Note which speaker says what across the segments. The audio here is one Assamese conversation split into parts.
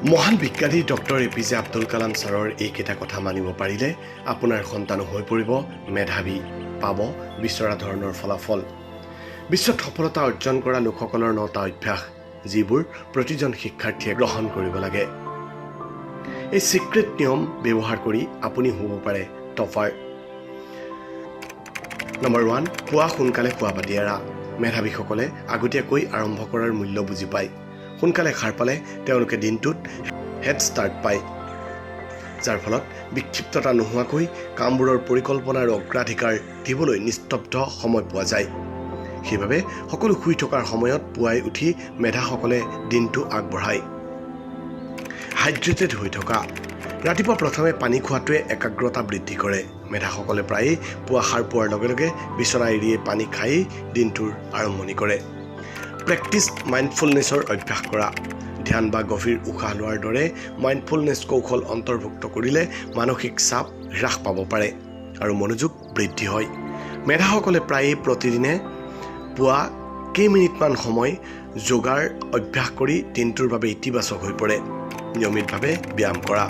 Speaker 1: মহান বিজ্ঞানী ডক্টৰ APJ আব্দুল কালাম ছাৰৰ এইকেইটা কথা মানিব পাৰিলে আপোনাৰ সন্তানো হৈ পৰিব মেধাৱী, পাব বিচৰা ধৰণৰ ফলাফল। বিশ্বত সফলতা অৰ্জন কৰা লোকসকলৰ 9টা অভ্যাস যিবোৰ প্ৰতিজন শিক্ষাৰ্থীয়ে গ্ৰহণ কৰিব লাগে। এই সিক্ৰেট নিয়ম ব্যৱহাৰ কৰি আপুনি হ'ব পাৰে টপাৰ। নম্বৰ 1, পুৱা সোনকালে খোৱা পাতি এৰা। মেধাৱীসকলে আগতীয়াকৈ আৰম্ভ কৰাৰ মূল্য বুজি পায়। সোনকালে সাৰ পালে তেওঁলোকে দিনটোত হেড ষ্টাৰ্ট পায়, যাৰ ফলত বিক্ষিপ্ততা নোহোৱাকৈ কামবোৰৰ পৰিকল্পনা আৰু অগ্ৰাধিকাৰ দিবলৈ নিস্তব্ধ সময় পোৱা যায়। সেইবাবে সকলো শুই থকাৰ সময়ত পুৱাই উঠি মেধাসকলে দিনটো আগবঢ়ায়। হাইড্ৰেটেড হৈ থকা। ৰাতিপুৱা প্ৰথমে পানী খোৱাটোৱে একাগ্ৰতা বৃদ্ধি কৰে। মেধাসকলে প্ৰায়ে পুৱা সাৰ পোৱাৰ লগে লগে বিচনা এৰিয়ে পানী খাই দিনটোৰ আৰম্ভণি কৰে। প্ৰেক্টিছ মাইণ্ডফুলনেছৰ অভ্যাস কৰা। ধ্যান বা গভীৰ উশাহ লোৱাৰ দৰে মাইণ্ডফুলনেছ কৌশল অন্তৰ্ভুক্ত কৰিলে মানসিক চাপ হ্ৰাস পাব পাৰে আৰু মনোযোগ বৃদ্ধি হয়। মেধাসকলে প্ৰায়ে প্ৰতিদিনে পুৱা কেইমিনিটমান সময় যোগাৰ অভ্যাস কৰি দিনটোৰ বাবে ইতিবাচক হৈ পৰে। নিয়মিতভাৱে ব্যায়াম কৰা।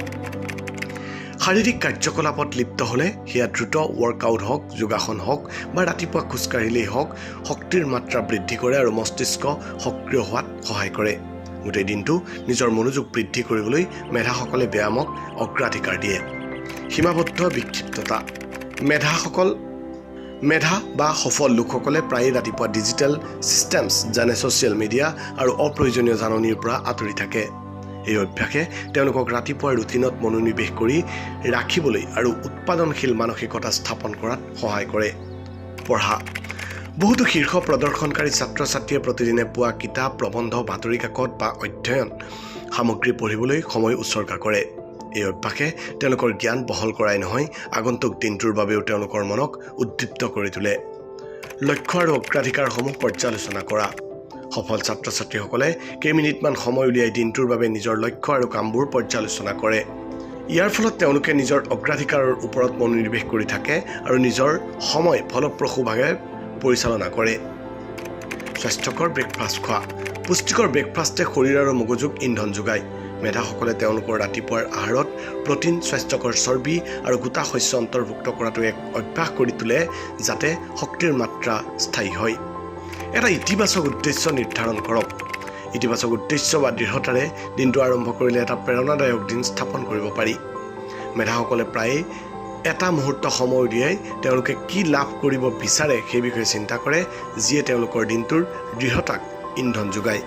Speaker 1: শাৰীৰিক কাৰ্যকলাপত লিপ্ত হ'লে সেয়া দ্ৰুত ৱৰ্কআউট হওক, যোগাসন হওক বা ৰাতিপুৱা খোজকাঢ়িলেই হওক, শক্তিৰ মাত্ৰা বৃদ্ধি কৰে আৰু মস্তিষ্ক সক্ৰিয় হোৱাত সহায় কৰে। গোটেই দিনটো নিজৰ মনোযোগ বৃদ্ধি কৰিবলৈ মেধাসকলে ব্যায়ামক অগ্ৰাধিকাৰ দিয়ে। সীমাবদ্ধ বিক্ষিপ্ততা। মেধা বা সফল লোকসকলে প্ৰায়ে ৰাতিপুৱা ডিজিটেল ছিষ্টেমছ যেনে ছ'চিয়েল মিডিয়া আৰু অপ্ৰয়োজনীয় জাননীৰ পৰা আঁতৰি থাকে। এই অভ্যাসে তেওঁলোকক ৰাতিপুৱাৰ ৰুটিনত মনোনিৱেশ কৰি ৰাখিবলৈ আৰু উৎপাদনশীল মানসিকতা স্থাপন কৰাত সহায় কৰে। পঢ়া। বহুতো শীৰ্ষ প্ৰদৰ্শনকাৰী ছাত্ৰ ছাত্ৰীয়ে প্ৰতিদিনে পুৱা কিতাপ, প্ৰবন্ধ, বাতৰি কাকত বা অধ্যয়ন সামগ্ৰী পঢ়িবলৈ সময় উৎসৰ্গা কৰে। এই অভ্যাসে তেওঁলোকৰ জ্ঞান বহল কৰাই নহয়, আগন্তুক দিনটোৰ বাবেও তেওঁলোকৰ মনক উদ্দীপ্ত কৰি তোলে। লক্ষ্য আৰু অগ্ৰাধিকাৰসমূহ পৰ্যালোচনা কৰা। সফল ছাত্ৰ ছাত্ৰীসকলে কেইমিনিটমান সময় উলিয়াই দিনটোৰ বাবে নিজৰ লক্ষ্য আৰু কামবোৰ পৰ্যালোচনা কৰে। ইয়াৰ ফলত তেওঁলোকে নিজৰ অগ্ৰাধিকাৰৰ ওপৰত মনোনিৱেশ কৰি থাকে আৰু নিজৰ সময় ফলপ্ৰসূভাৱে পৰিচালনা কৰে। স্বাস্থ্যকৰ ব্ৰেকফাষ্ট খোৱা। পুষ্টিকৰ ব্ৰেকফাষ্টে শৰীৰ আৰু মগজুক ইন্ধন যোগায়। মেধাসকলে তেওঁলোকৰ ৰাতিপুৱাৰ আহাৰত প্ৰটিন, স্বাস্থ্যকৰ চৰ্বি আৰু গোটা শস্য অন্তৰ্ভুক্ত কৰাটো এক অভ্যাস কৰি তোলে যাতে শক্তিৰ মাত্ৰা স্থায়ী হয়। এটা ইতিবাচক উদ্দেশ্য নিৰ্ধাৰণ কৰক। ইতিবাচক উদ্দেশ্য বা দৃঢ়তাৰে দিনটো আৰম্ভ কৰিলে এটা প্ৰেৰণাদায়ক দিন স্থাপন কৰিব পাৰি। মেধাসকলে প্ৰায়ে এটা মুহূৰ্ত সময় উলিয়াই তেওঁলোকে কি লাভ কৰিব বিচাৰে সেই বিষয়ে চিন্তা কৰে, যিয়ে তেওঁলোকৰ দিনটোৰ দৃঢ়তাক ইন্ধন যোগায়।